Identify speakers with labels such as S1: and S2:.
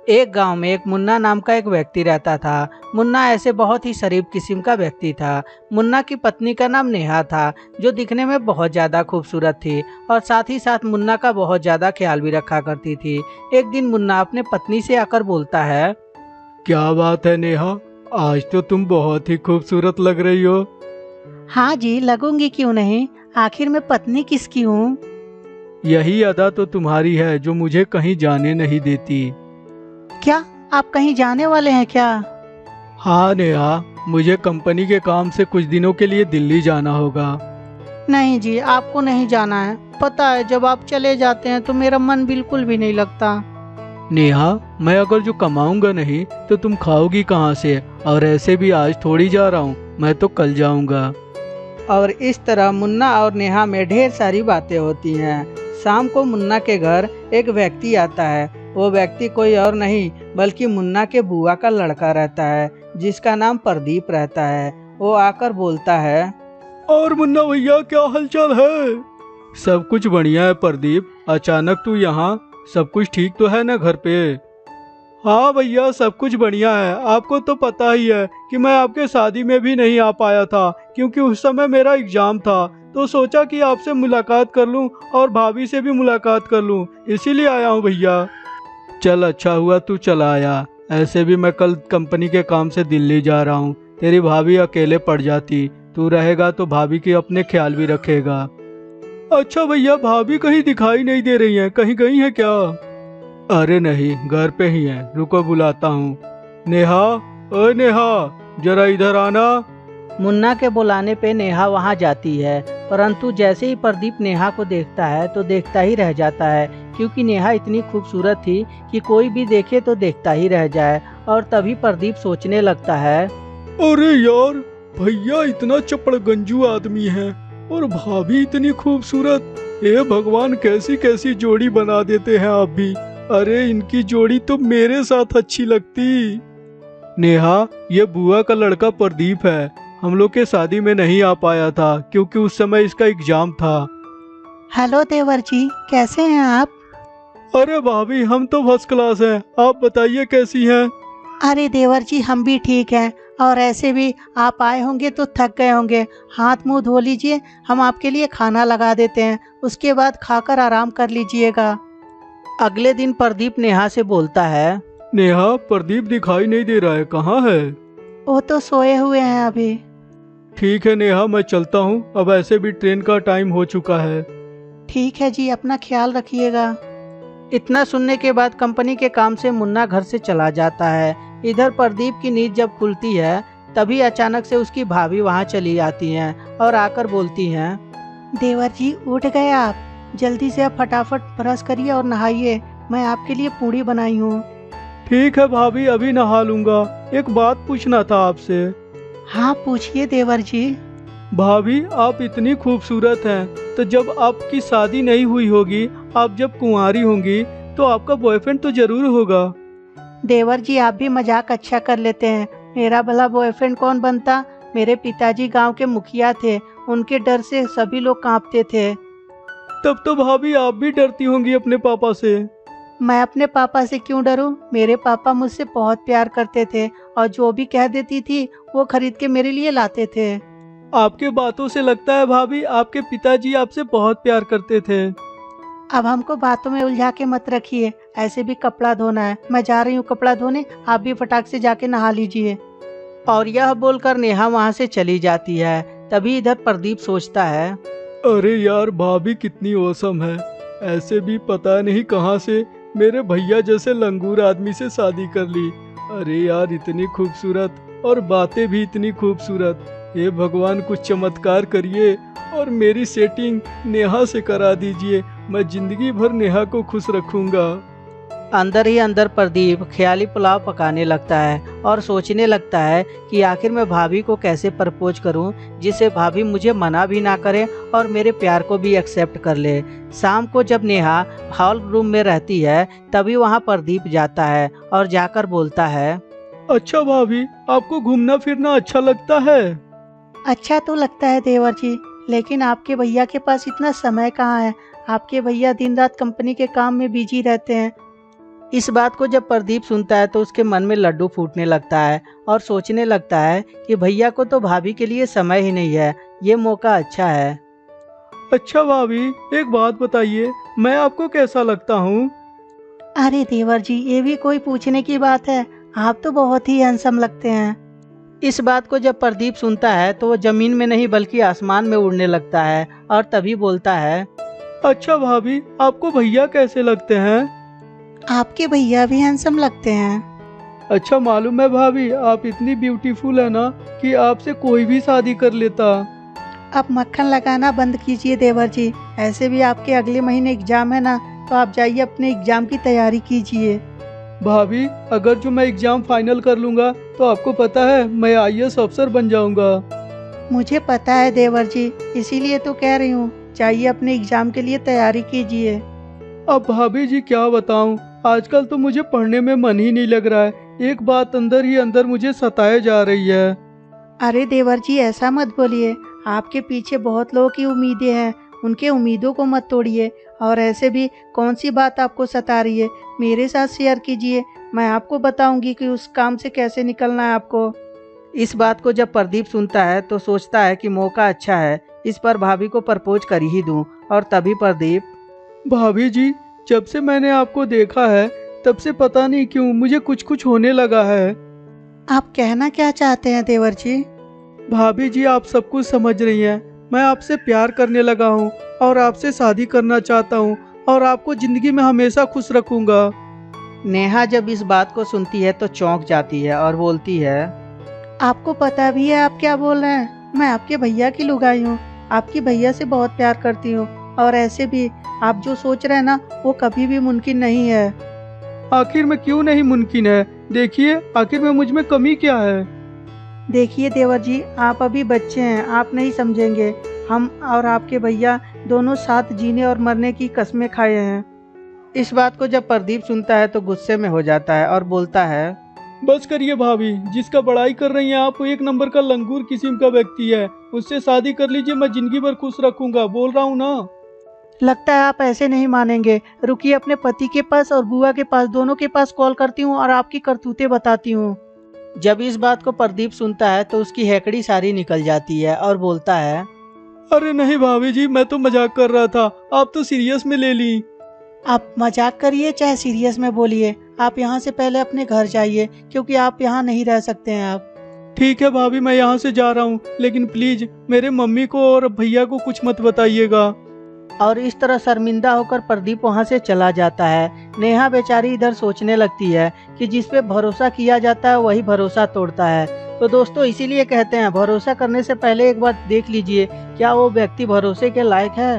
S1: एक गांव में एक मुन्ना नाम का एक व्यक्ति रहता था। मुन्ना ऐसे बहुत ही शरीफ किस्म का व्यक्ति था। मुन्ना की पत्नी का नाम नेहा था, जो दिखने में बहुत ज़्यादा खूबसूरत थी और साथ ही साथ मुन्ना का बहुत ज़्यादा ख्याल भी रखा करती थी। एक दिन मुन्ना अपने पत्नी से आकर बोलता है।
S2: क्या बात है नेहा, आज तो तुम बहुत ही खूबसूरत लग रही हो।
S3: हाँ जी, लगूंगी क्यों नहीं। आखिर मैं पत्नी किसकी हूँ।
S2: यही अदा तो तुम्हारी है जो मुझे कहीं जाने नहीं देती।
S3: क्या आप कहीं जाने वाले हैं क्या?
S2: हाँ नेहा, मुझे कंपनी के काम से कुछ दिनों के लिए दिल्ली जाना होगा।
S3: नहीं जी, आपको नहीं जाना है। पता है, जब आप चले जाते हैं तो मेरा मन बिल्कुल भी नहीं लगता।
S2: नेहा, मैं अगर जो कमाऊंगा नहीं तो तुम खाओगी कहाँ से? और ऐसे भी आज थोड़ी जा रहा हूँ, मैं तो कल जाऊंगा।
S1: और इस तरह मुन्ना और नेहा में ढेर सारी बातें होती हैं। शाम को मुन्ना के घर एक व्यक्ति आता है। वो व्यक्ति कोई और नहीं बल्कि मुन्ना के बुआ का लड़का रहता है, जिसका नाम प्रदीप रहता है। वो आकर बोलता है।
S2: और मुन्ना भैया, क्या हालचाल है? सब कुछ बढ़िया है प्रदीप, अचानक तू यहाँ? सब कुछ ठीक तो है ना घर पे? हाँ भैया, सब कुछ बढ़िया है। आपको तो पता ही है कि मैं आपके शादी में भी नहीं आ पाया था, क्योंकि उस समय मेरा एग्जाम था। तो सोचा कि आपसे मुलाकात कर लूं और भाभी से भी मुलाकात कर लूं, इसीलिए आया हूं भैया। चल, अच्छा हुआ तू चला आया। ऐसे भी मैं कल कंपनी के काम से दिल्ली जा रहा हूँ। तेरी भाभी अकेले पड़ जाती, तू रहेगा तो भाभी की अपने ख्याल भी रखेगा। अच्छा भैया, भाभी कहीं दिखाई नहीं दे रही हैं, कहीं गई हैं क्या? अरे नहीं, घर पे ही हैं, रुको बुलाता हूँ। नेहा, ओए नेहा, जरा इधर आना।
S1: मुन्ना के बुलाने पे नेहा वहां जाती है, परंतु जैसे ही प्रदीप नेहा को देखता है तो देखता ही रह जाता है, क्योंकि नेहा इतनी खूबसूरत थी कि कोई भी देखे तो देखता ही रह जाए। और तभी प्रदीप सोचने लगता है।
S2: अरे यार, भैया इतना चपड़गंजू आदमी है और भाभी इतनी खूबसूरत। हे भगवान, कैसी कैसी जोड़ी बना देते हैं आप भी। अरे इनकी जोड़ी तो मेरे साथ अच्छी लगती। नेहा, ये बुआ का लड़का प्रदीप है। हम लोग के शादी में नहीं आ पाया था क्योंकि उस समय इसका एग्जाम था।
S3: हेलो देवर जी, कैसे हैं आप?
S2: अरे भाभी, हम तो फर्स्ट क्लास हैं, आप बताइए कैसी हैं?
S3: अरे देवर जी, हम भी ठीक हैं। और ऐसे भी आप आए होंगे तो थक गए होंगे। हाथ मुंह धो लीजिए, हम आपके लिए खाना लगा देते हैं, उसके बाद खाकर आराम कर लीजिएगा।
S1: अगले दिन प्रदीप नेहा से बोलता है।
S2: नेहा, प्रदीप दिखाई नहीं दे रहा है, कहाँ है?
S3: वो तो सोए हुए हैं अभी।
S2: ठीक है नेहा, मैं चलता हूँ, अब ऐसे भी ट्रेन का टाइम हो चुका है।
S3: ठीक है जी, अपना ख्याल रखिएगा।
S1: इतना सुनने के बाद कंपनी के काम से मुन्ना घर से चला जाता है। इधर प्रदीप की नींद जब खुलती है, तभी अचानक से उसकी भाभी वहां चली आती हैं और आकर बोलती हैं।
S3: देवर जी, उठ गए आप? जल्दी से आप फटाफट ब्रश करिए और नहाइए। मैं आपके लिए पूड़ी बनाई हूँ।
S2: ठीक है भाभी, अभी नहा लूंगा। एक बात पूछना था आपसे।
S3: हाँ, पूछिए देवर जी।
S2: भाभी, आप इतनी खूबसूरत हैं, तो जब आपकी शादी नहीं हुई होगी, आप जब कुंवारी होंगी, तो आपका बॉयफ्रेंड तो जरूर होगा।
S3: देवर जी, आप भी मजाक अच्छा कर लेते हैं। मेरा भला बॉयफ्रेंड कौन बनता। मेरे पिताजी गांव के मुखिया थे, उनके डर से सभी लोग कांपते थे।
S2: तब तो भाभी आप भी डरती होंगी अपने पापा से।
S3: मैं अपने पापा से क्यों डरूं? मेरे पापा मुझसे बहुत प्यार करते थे और जो भी कह देती थी वो खरीद के मेरे लिए लाते थे।
S2: आपके बातों से लगता है भाभी, आपके पिताजी आपसे बहुत प्यार करते थे।
S3: अब हमको बातों में उलझा के मत रखिए। ऐसे भी कपड़ा धोना है, मैं जा रही हूँ कपड़ा धोने। आप भी फटाक से जाके नहा लीजिए।
S1: और यह बोलकर नेहा वहां से चली जाती है। तभी इधर प्रदीप सोचता है।
S2: अरे यार, भाभी कितनी औसम है। ऐसे भी पता नहीं कहाँ से मेरे भैया जैसे लंगूर आदमी से शादी कर ली। अरे यार, इतनी खूबसूरत और बातें भी इतनी खूबसूरत। हे भगवान, कुछ चमत्कार करिए और मेरी सेटिंग नेहा से करा दीजिए। मैं जिंदगी भर नेहा को खुश रखूंगा।
S1: अंदर ही अंदर प्रदीप ख्याली पुलाव पकाने लगता है और सोचने लगता है कि आखिर मैं भाभी को कैसे प्रपोज करूं, जिससे भाभी मुझे मना भी ना करे और मेरे प्यार को भी एक्सेप्ट कर ले। शाम को जब नेहा हॉल रूम में रहती है, तभी वहां प्रदीप जाता है और जाकर बोलता है।
S2: अच्छा भाभी, आपको घूमना फिरना अच्छा लगता है?
S3: अच्छा तो लगता है देवर जी, लेकिन आपके भैया के पास इतना समय कहाँ है। आपके भैया दिन रात कंपनी के काम में बिजी रहते हैं।
S1: इस बात को जब प्रदीप सुनता है तो उसके मन में लड्डू फूटने लगता है और सोचने लगता है कि भैया को तो भाभी के लिए समय ही नहीं है, ये मौका अच्छा है।
S2: अच्छा भाभी, एक बात बताइए, मैं आपको कैसा लगता हूँ?
S3: अरे देवर जी, ये भी कोई पूछने की बात है, आप तो बहुत ही हैंडसम लगते हैं।
S1: इस बात को जब प्रदीप सुनता है तो वो जमीन में नहीं बल्कि आसमान में उड़ने लगता है और तभी बोलता है,
S2: अच्छा भाभी, आपको भैया कैसे लगते हैं?
S3: आपके भैया भी हैंडसम लगते हैं।
S2: अच्छा मालूम है भाभी, आप इतनी ब्यूटीफुल है ना कि आपसे कोई भी शादी कर लेता।
S3: आप मक्खन लगाना बंद कीजिए देवर जी, ऐसे भी आपके अगले महीने एग्जाम है ना, तो आप जाइए अपने एग्जाम की तैयारी कीजिए।
S2: भाभी, अगर जो मैं एग्जाम फाइनल कर लूँगा तो आपको पता है मैं आईएएस अफसर बन जाऊँगा।
S3: मुझे पता है देवर जी, इसीलिए तो कह रही हूँ, जाइए अपने एग्जाम के लिए तैयारी कीजिए।
S2: अब भाभी जी क्या बताऊँ, आजकल तो मुझे पढ़ने में मन ही नहीं लग रहा है। एक बात अंदर ही अंदर मुझे सताए जा रही है।
S3: अरे देवर जी, ऐसा मत बोलिए, आपके पीछे बहुत लोगों की उम्मीदें हैं, उनके उम्मीदों को मत तोड़िए। और ऐसे भी कौन सी बात आपको सता रही है, मेरे साथ शेयर कीजिए, मैं आपको बताऊंगी कि उस काम से कैसे निकलना है आपको।
S1: इस बात को जब प्रदीप सुनता है तो सोचता है कि मौका अच्छा है, इस पर भाभी को प्रपोज कर ही दूं। और तभी प्रदीप,
S2: भाभी जी, जब से मैंने आपको देखा है तब से पता नहीं क्यों मुझे कुछ कुछ होने लगा है।
S3: आप कहना क्या चाहते हैं देवर जी?
S2: भाभी जी, आप सब कुछ समझ रही हैं, मैं आपसे प्यार करने लगा हूँ और आपसे शादी करना चाहता हूँ और आपको जिंदगी में हमेशा खुश रखूंगा।
S1: नेहा जब इस बात को सुनती है तो चौंक जाती है और बोलती है,
S3: आपको पता भी है आप क्या बोल रहे हैं? मैं आपके भैया की लुगाई हूँ, आपकी भैया से बहुत प्यार करती हूँ। और ऐसे भी आप जो सोच रहे हैं ना, वो कभी भी मुमकिन नहीं है।
S2: आखिर में क्यों नहीं मुमकिन है? देखिए, आखिर में मुझ में कमी क्या है?
S3: देखिए देवर जी, आप अभी बच्चे हैं, आप नहीं समझेंगे। हम और आपके भैया दोनों साथ जीने और मरने की कस्में खाए हैं।
S1: इस बात को जब प्रदीप सुनता है तो गुस्से में हो जाता है और बोलता है,
S2: बस करिए भाभी, जिसका बड़ाई कर रही हैं आप वो एक नंबर का लंगूर किस्म का व्यक्ति है। उससे शादी कर लीजिए, मैं जिंदगी भर खुश रखूंगा, बोल रहा हूँ ना।
S3: लगता है आप ऐसे नहीं मानेंगे। रुकिए, अपने पति के पास और बुआ के पास, दोनों के पास कॉल करती हूँ और आपकी करतूतें बताती हूँ।
S1: जब इस बात को प्रदीप सुनता है तो उसकी हैकड़ी सारी निकल जाती है और बोलता है,
S2: अरे नहीं भाभी जी, मैं तो मजाक कर रहा था, आप तो सीरियस में ले ली।
S3: आप मजाक करिए चाहे सीरियस में बोलिए, आप यहाँ से पहले अपने घर जाइए, क्योंकि आप यहाँ नहीं रह सकते हैं आप।
S2: ठीक है भाभी, मैं यहाँ से जा रहा हूँ, लेकिन प्लीज मेरे मम्मी को और भैया को कुछ मत बताइएगा।
S1: और इस तरह शर्मिंदा होकर प्रदीप वहाँ से चला जाता है। नेहा बेचारी इधर सोचने लगती है कि जिस पे भरोसा किया जाता है वही भरोसा तोड़ता है। तो दोस्तों, इसीलिए कहते हैं भरोसा करने से पहले एक बार देख लीजिए क्या वो व्यक्ति भरोसे के लायक है।